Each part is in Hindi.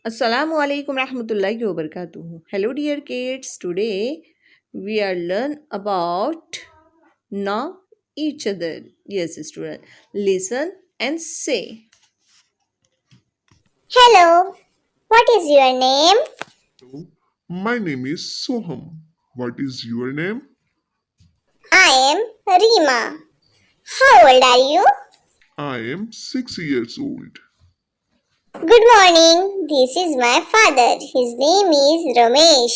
Assalamu alaikum rahmatullahi wa barakatuh. Hello dear kids. Today we are learn about know each other. Yes student. Listen and say. Hello, what is your name? Hello, my name is Soham. What is your name? I am Rima. How old are you? I am 6 years old. Good morning. This is my father. His name is Ramesh.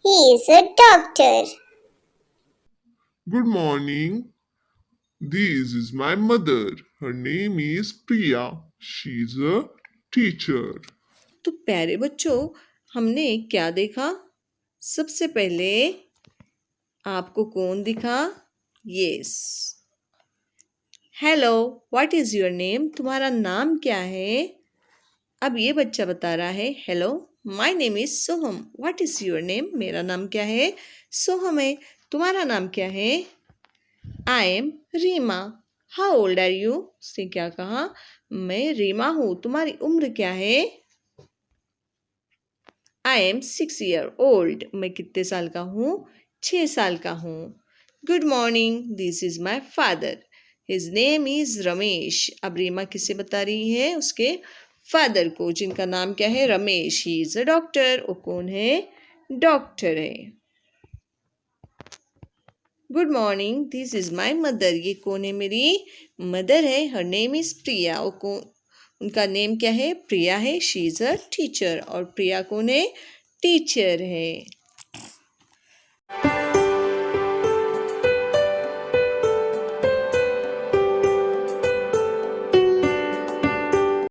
He is a doctor. Good morning. This is my mother. Her name is Priya. She's a teacher. तो प्यारे बच्चों, हमने क्या देखा? सबसे पहले आपको कौन दिखा? Yes, hello, what is your name? तुम्हारा नाम क्या है? अब ये बच्चा बता रहा है, hello, my name is Soham. What is your name? मेरा नाम क्या है? सोहम है। तुम्हारा नाम क्या है? I am Reema. How old are you? उसने क्या कहा? मैं रीमा हूँ। तुम्हारी उम्र क्या है? I M 6 year old। मैं कितने साल का हूँ? 6 साल का हूँ। Good morning, this is my father. His name is Ramesh. अब रीमा किसे बता रही है? उसके फादर को, जिनका नाम क्या है? Ramesh. He is a doctor. वो कौन है? डॉक्टर है। Good morning, this is my mother. ये कौन है? मेरी मदर है। हर नेम इज प्रिया। वो कौन, उनका नेम क्या है? प्रिया है। She is a teacher. और प्रिया कौन है? टीचर है।